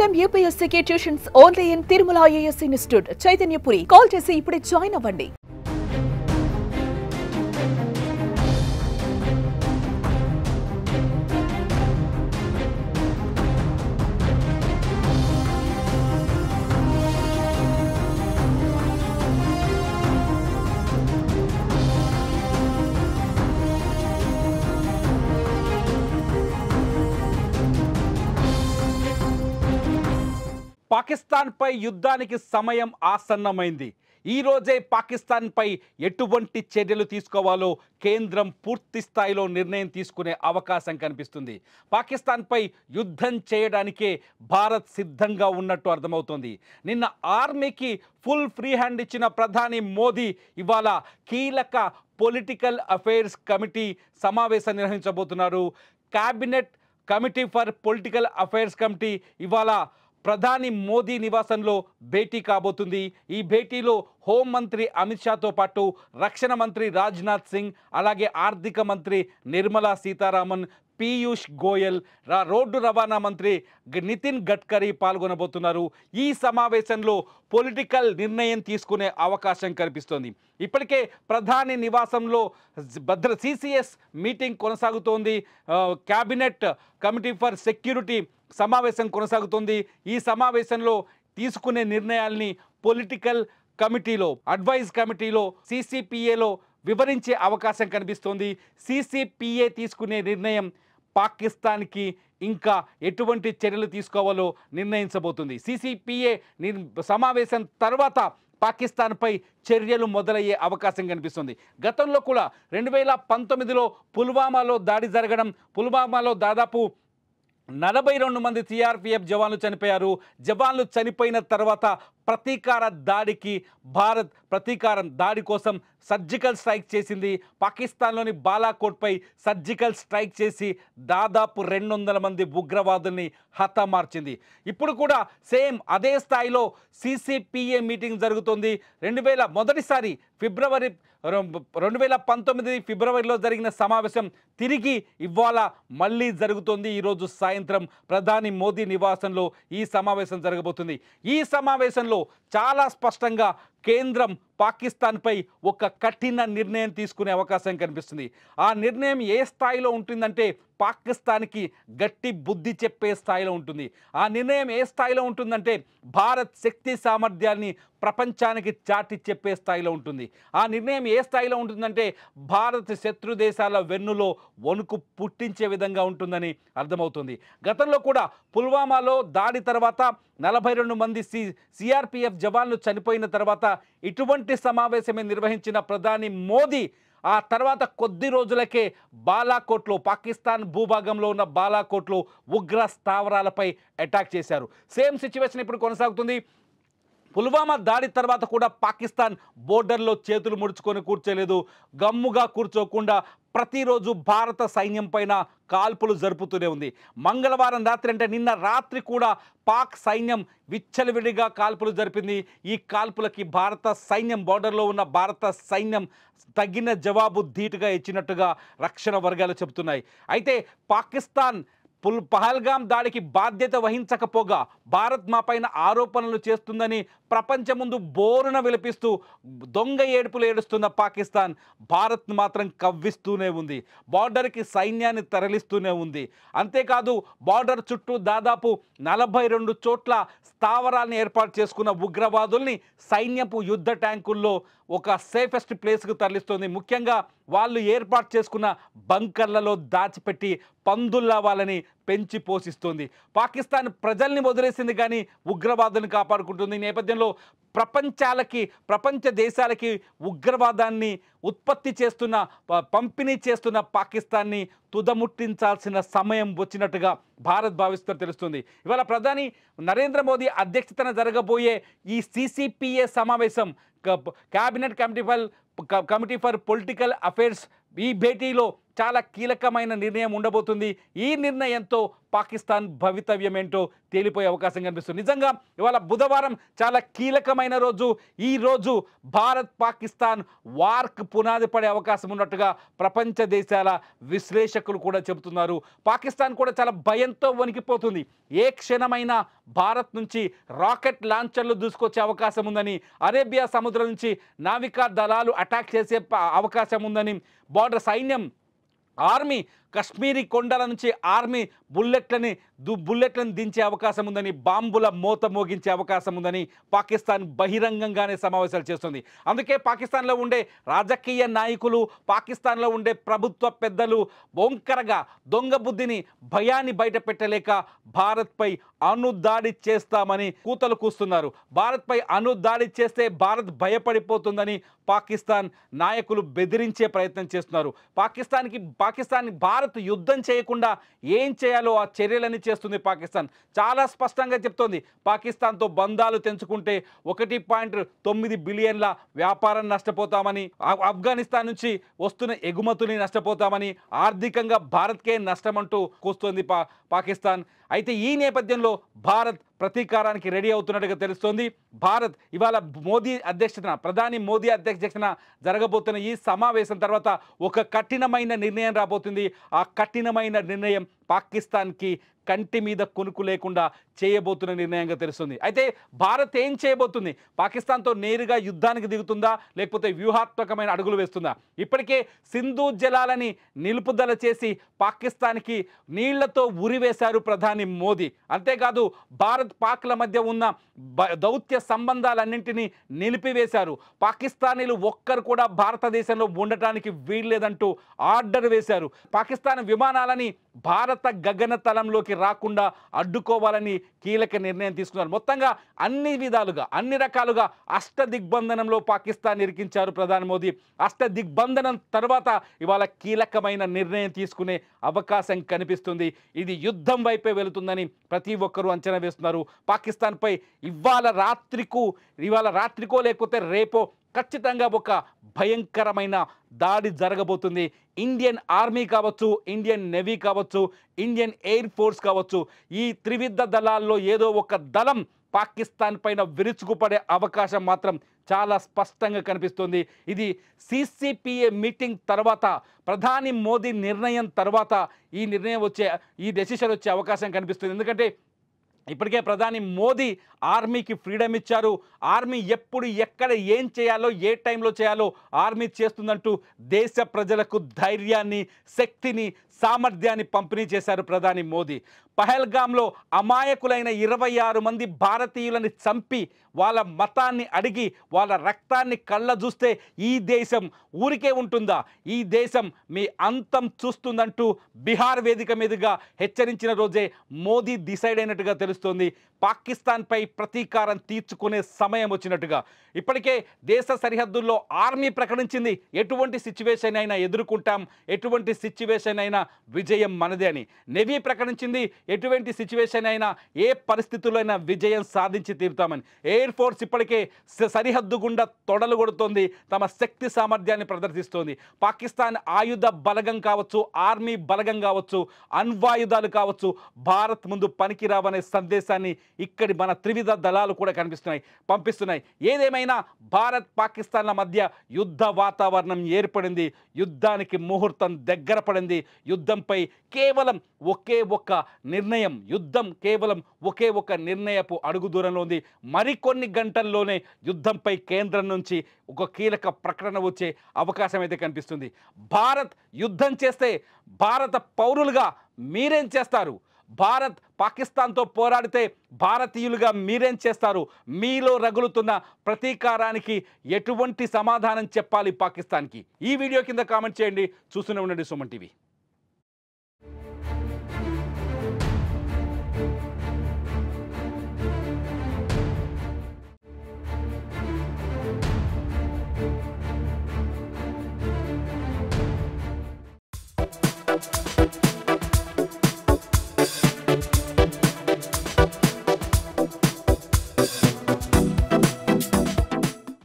IIM UPSC tuitions only in Tirumala IAS institute Chaitanyapuri. Call చేసి ఇప్పుడే join అవ్వండి. పాకిస్తాన్ పై యుద్ధానికి సమయం ఆసన్నమైంది. ఈ రోజే పాకిస్తాన్ పై ఎటువంటి చర్యలు తీసుకోవాలో కేంద్రం పూర్తి స్థాయిలో నిర్ణయం తీసుకునే అవకాశం కనిపిస్తుంది. పాకిస్తాన్ పై యుద్ధం చేయడానికే భారత్ సిద్ధంగా ఉన్నట్టు అర్థమవుతోంది. నిన్న ఆర్మీకి ఫుల్ ఫ్రీ హ్యాండ్ ఇచ్చిన ప్రధాని మోదీ ఇవాళ కీలక పొలిటికల్ అఫైర్స్ కమిటీ సమావేశం నిర్వహించబోతున్నారు. Cabinet committee for political affairs committee ఇవాళ ప్రధాని మోదీ నివాసంలో భేటీ కాబోతుంది. ఈ భేటీలో హోంమంత్రి అమిత్ షాతో పాటు రక్షణ మంత్రి రాజ్నాథ్ సింగ్, అలాగే ఆర్థిక మంత్రి నిర్మలా సీతారామన్, పీయూష్ గోయల్, రోడ్డు రవాణా మంత్రి నితిన్ గడ్కరీ పాల్గొనబోతున్నారు. ఈ సమావేశంలో పొలిటికల్ నిర్ణయం తీసుకునే అవకాశం కనిపిస్తోంది. ఇప్పటికే ప్రధాని నివాసంలో CCS మీటింగ్ కొనసాగుతోంది. క్యాబినెట్ కమిటీ ఫర్ సెక్యూరిటీ సమావేశం కొనసాగుతోంది. ఈ సమావేశంలో తీసుకునే నిర్ణయాల్ని పొలిటికల్ కమిటీలో, అడ్వైజ్ కమిటీలో, CCPAలో వివరించే అవకాశం కనిపిస్తోంది. CCPA తీసుకునే నిర్ణయం పాకిస్తాన్కి ఇంకా ఎటువంటి చర్యలు తీసుకోవాలో నిర్ణయించబోతుంది. CCPA సమావేశం తర్వాత పాకిస్తాన్పై చర్యలు మొదలయ్యే అవకాశం కనిపిస్తుంది. గతంలో కూడా 2019లో పుల్వామాలో దాడి జరగడం, పుల్వామాలో దాదాపు 42 మంది CRPF జవాన్లు చనిపోయారు. జవాన్లు చనిపోయిన తర్వాత ప్రతీకార దాడికి భారత్ ప్రతీకారం దాడి కోసం సర్జికల్ స్ట్రైక్ చేసింది. పాకిస్తాన్లోని బాలాకోట్పై సర్జికల్ స్ట్రైక్ చేసి దాదాపు 200 మంది ఉగ్రవాదుల్ని హతమార్చింది. ఇప్పుడు కూడా సేమ్ అదే స్థాయిలో CCPA మీటింగ్ జరుగుతుంది. మొదటిసారి 2019 ఫిబ్రవరిలో జరిగిన సమావేశం తిరిగి ఇవాళ మళ్ళీ జరుగుతోంది. ఈరోజు సాయంత్రం ప్రధాని మోదీ నివాసంలో ఈ సమావేశం జరగబోతుంది. ఈ సమావేశంలో చాలా స్పష్టంగా కేంద్రం పాకిస్తాన్పై ఒక కఠిన నిర్ణయం తీసుకునే అవకాశం కనిపిస్తుంది. ఆ నిర్ణయం ఏ స్థాయిలో ఉంటుందంటే పాకిస్తాన్కి గట్టి బుద్ధి చెప్పే స్థాయిలో ఉంటుంది. ఆ నిర్ణయం ఏ స్థాయిలో ఉంటుందంటే భారత్ శక్తి సామర్థ్యాన్ని ప్రపంచానికి చాటి చెప్పే స్థాయిలో ఉంటుంది. ఆ నిర్ణయం ఏ స్థాయిలో ఉంటుందంటే భారత్ శత్రు దేశాల వెన్నులో వణుకు పుట్టించే విధంగా ఉంటుందని అర్థమవుతుంది. గతంలో కూడా పుల్వామాలో దాడి తర్వాత 42 మంది CRPF జవాన్లు చనిపోయిన తర్వాత ఇటువంటి సమావేశమే నిర్వహించిన ప్రధాని మోదీ ఆ తర్వాత కొద్ది రోజులకే బాలాకోట్లో, పాకిస్తాన్ భూభాగంలో ఉన్న బాలాకోట్లో ఉగ్ర స్థావరాలపై అటాక్ చేశారు. సేమ్ సిచ్యువేషన్ ఇప్పుడు కొనసాగుతుంది. పుల్వామా దాడి తర్వాత కూడా పాకిస్తాన్ బోర్డర్లో చేతులు ముడుచుకొని కూర్చోలేదు. గమ్ముగా కూర్చోకుండా ప్రతిరోజు భారత సైన్యం పైన కాల్పులు జరుపుతూనే ఉంది. మంగళవారం రాత్రి అంటే నిన్న రాత్రి కూడా పాక్ సైన్యం విచ్చలవిడిగా కాల్పులు జరిపింది. ఈ కాల్పులకి భారత సైన్యం, బోర్డర్లో ఉన్న భారత సైన్యం తగిన జవాబు ధీటుగా ఇచ్చినట్టుగా రక్షణ వర్గాలు చెబుతున్నాయి. అయితే పాకిస్తాన్ పహల్గాం దాడికి బాధ్యత వహించకపోగా భారత్ మా పైన ఆరోపణలు చేస్తుందని ప్రపంచం ముందు బోరున విలపిస్తూ దొంగ ఏడుపులు ఏడుస్తున్న పాకిస్తాన్ భారత్ మాత్రం కవ్విస్తూనే ఉంది. బార్డర్కి సైన్యాన్ని తరలిస్తూనే ఉంది. అంతేకాదు బార్డర్ చుట్టూ దాదాపు 42 చోట్ల స్థావరాలను ఏర్పాటు చేసుకున్న ఉగ్రవాదుల్ని సైన్యపు యుద్ధ ట్యాంకుల్లో ఒక సేఫెస్ట్ ప్లేస్కు తరలిస్తుంది. ముఖ్యంగా వాళ్ళు ఏర్పాటు చేసుకున్న బంకర్లలో దాచిపెట్టి పందుల్లా వాళ్ళని పెంచి పోషిస్తుంది. పాకిస్తాన్ ప్రజల్ని వదిలేసింది కానీ ఉగ్రవాదులను కాపాడుకుంటుంది. ఈ నేపథ్యంలో ప్రపంచ దేశాలకి ఉగ్రవాదాన్ని ఉత్పత్తి చేస్తున్న, పంపిణీ చేస్తున్న పాకిస్తాన్ని తుదముట్టించాల్సిన సమయం వచ్చినట్టుగా భారత్ భావిస్తున్నట్టు తెలుస్తుంది. ఇవాళ ప్రధాని నరేంద్ర మోదీ అధ్యక్షతన జరగబోయే ఈ CCPA సమావేశం, cabinet committee for political affairs, ఈ భేటీలో చాలా కీలకమైన నిర్ణయం ఉండబోతుంది. ఈ నిర్ణయంతో పాకిస్తాన్ భవితవ్యం ఏంటో తేలిపోయే అవకాశం కనిపిస్తుంది. నిజంగా ఇవాళ బుధవారం చాలా కీలకమైన రోజు. ఈ రోజు భారత్ పాకిస్తాన్ వార్క్ పునాది పడే అవకాశం ఉన్నట్టుగా ప్రపంచ దేశాల విశ్లేషకులు కూడా చెబుతున్నారు. పాకిస్తాన్ కూడా చాలా భయంతో వణికిపోతుంది. ఏ క్షణమైనా భారత్ నుంచి రాకెట్ లాంచర్లు దూసుకొచ్చే అవకాశం ఉందని, అరేబియా సముద్రం నుంచి నావికా దళాలు అటాక్ చేసే అవకాశం ఉందని, బార్డర్ సైన్యం ఆర్మీ కశ్మీరీ కొండల నుంచి ఆర్మీ బుల్లెట్లను దించే అవకాశం ఉందని, బాంబుల మోత మోగించే అవకాశం ఉందని పాకిస్తాన్ బహిరంగంగానే సమావేశాలు చేస్తుంది. అందుకే పాకిస్తాన్లో ఉండే రాజకీయ నాయకులు, పాకిస్తాన్లో ఉండే ప్రభుత్వ పెద్దలు వంకరగా దొంగ బుద్ధిని, భయాన్ని బయట పెట్టలేక భారత్పై అణుదాడి చేస్తామని కూతలు కూస్తున్నారు. భారత్పై అణుదాడి చేస్తే భారత్ భయపడిపోతుందని పాకిస్తాన్ నాయకులు బెదిరించే ప్రయత్నం చేస్తున్నారు. పాకిస్తాన్ భారత్ యుద్ధం చేయకుండా ఏం చేయాలో ఆ చర్యలన్నీ చేస్తుంది పాకిస్తాన్. చాలా స్పష్టంగా చెప్తోంది, పాకిస్తాన్తో బంధాలు తెంచుకుంటే 1.9 బిలియన్ల వ్యాపారం నష్టపోతామని, ఆఫ్ఘనిస్తాన్ నుంచి వస్తున్న ఎగుమతుని నష్టపోతామని, ఆర్థికంగా భారత్కే నష్టమంటూ కూస్తోంది పాకిస్తాన్. అయితే ఈ నేపథ్యంలో భారత్ ప్రతీకారానికి రెడీ అవుతున్నట్టుగా తెలుస్తోంది. భారత్ ఇవాళ ప్రధాని మోదీ అధ్యక్షతన జరగబోతున్న ఈ సమావేశం తర్వాత ఒక కఠినమైన నిర్ణయం రాబోతుంది. ఆ కఠినమైన నిర్ణయం పాకిస్తాన్కి కంటి మీద కొనుక్కు లేకుండా చేయబోతున్న నిర్ణయంగా తెలుస్తుంది. అయితే భారత్ ఏం చేయబోతుంది? పాకిస్తాన్తో నేరుగా యుద్ధానికి దిగుతుందా, లేకపోతే వ్యూహాత్మకమైన అడుగులు వేస్తుందా? ఇప్పటికే సింధు జలాలని నిలుపుదల చేసి పాకిస్తాన్కి నీళ్లతో ఉరివేశారు ప్రధాని మోదీ. అంతేకాదు భారత్ పాక్ల మధ్య ఉన్న దౌత్య సంబంధాలన్నింటినీ నిలిపివేశారు. పాకిస్తానీలు ఒక్కరు కూడా భారతదేశంలో ఉండటానికి వీల్లేదంటూ ఆర్డర్ వేశారు. పాకిస్తాన్ విమానాలని భారత గగనతలంలోకి రాకుండా అడ్డుకోవాలని కీలక నిర్ణయం తీసుకున్నారు. మొత్తంగా అన్ని విధాలుగా, అన్ని రకాలుగా అష్టదిగ్బంధనంలో పాకిస్తాన్ ఇరికించారు ప్రధాని మోదీ. అష్టదిగ్బంధనం తర్వాత ఇవాళ కీలకమైన నిర్ణయం తీసుకునే అవకాశం కనిపిస్తుంది. ఇది యుద్ధం వైపే వెళుతుందని ప్రతి ఒక్కరూ అంచనా వేస్తున్నారు. పాకిస్తాన్పై ఇవాళ రాత్రికో లేకపోతే రేపో ఖచ్చితంగా ఒక భయంకరమైన దాడి జరగబోతుంది. ఇండియన్ ఆర్మీ కావచ్చు, ఇండియన్ నేవీ కావచ్చు, ఇండియన్ ఎయిర్ ఫోర్స్ కావచ్చు, ఈ త్రివిధ దళాల్లో ఏదో ఒక దళం పాకిస్తాన్ పైన విరుచుకుపడే అవకాశం మాత్రం చాలా స్పష్టంగా కనిపిస్తుంది. ఇది సిసిపిఏ మీటింగ్ తర్వాత, ప్రధాని మోదీ నిర్ణయం తర్వాత ఈ డెసిషన్ వచ్చే అవకాశం కనిపిస్తుంది. ఎందుకంటే ఇప్పటికే ప్రధాని మోదీ ఆర్మీకి ఫ్రీడమ్ ఇచ్చారు. ఆర్మీ ఎప్పుడు ఎక్కడ ఏం చేయాలో, ఏ టైంలో చేయాలో ఆర్మీ చేస్తుందంటూ దేశ ప్రజలకు ధైర్యాన్ని, శక్తిని, సామర్థ్యాన్ని పంపిణీ చేశారు ప్రధాని మోదీ. పహల్గామ్లో అమాయకులైన 26 మంది భారతీయులని చంపి వాళ్ళ మతాన్ని అడిగి వాళ్ళ రక్తాన్ని కళ్ళ చూస్తే ఈ దేశం ఊరికే ఉంటుందా? ఈ దేశం మీ అంతం చూస్తుందంటూ బిహార్ వేదిక మీదుగా హెచ్చరించిన రోజే మోదీ డిసైడ్ అయినట్టుగా తెలుస్తోంది. పాకిస్తాన్పై ప్రతీకారం తీర్చుకునే సమయం వచ్చినట్టుగా. ఇప్పటికే దేశ సరిహద్దుల్లో ఆర్మీ ప్రకటించింది, ఎటువంటి సిచ్యువేషన్ అయినా ఎదుర్కొంటాం, ఎటువంటి సిచ్యువేషన్ అయినా విజయం మనదే అని. నేవీ ప్రకటించింది, ఎటువంటి సిచ్యువేషన్ అయినా, ఏ పరిస్థితుల్లో అయినా విజయం సాధించి తీరుతామని. ఎయిర్ ఫోర్స్ ఇప్పటికే సరిహద్దు గుండా తొడలు కొడుతోంది, తమ శక్తి సామర్థ్యాన్ని ప్రదర్శిస్తోంది. పాకిస్తాన్ ఆయుధ బలగం కావచ్చు, ఆర్మీ బలగం కావచ్చు, అణ్వాయుధాలు కావచ్చు, భారత్ ముందు పనికిరావనే సందేశాన్ని ఇక్కడి మన త్రివిధ దళాలు కూడా పంపిస్తున్నాయి. ఏదేమైనా భారత్ పాకిస్తాన్ల మధ్య యుద్ధ వాతావరణం ఏర్పడింది. యుద్ధానికి ముహూర్తం దగ్గర పడింది. యుద్ధంపై కేవలం ఒకే ఒక నిర్ణయపు అడుగు దూరంలో ఉంది. మరికొన్ని గంటల్లోనే యుద్ధంపై కేంద్రం నుంచి ఒక కీలక ప్రకటన వచ్చే అవకాశం అయితే కనిపిస్తుంది. భారత్ యుద్ధం చేస్తే భారత పౌరులుగా మీరేం చేస్తారు? భారత్ పాకిస్తాన్తో పోరాడితే భారతీయులుగా మీరేం చేస్తారు? మీలో రగులుతున్న ప్రతీకారానికి ఎటువంటి సమాధానం చెప్పాలి పాకిస్తాన్కి? ఈ వీడియో కింద కామెంట్ చేయండి. చూస్తూనే ఉండండి సుమన్ టీవీ.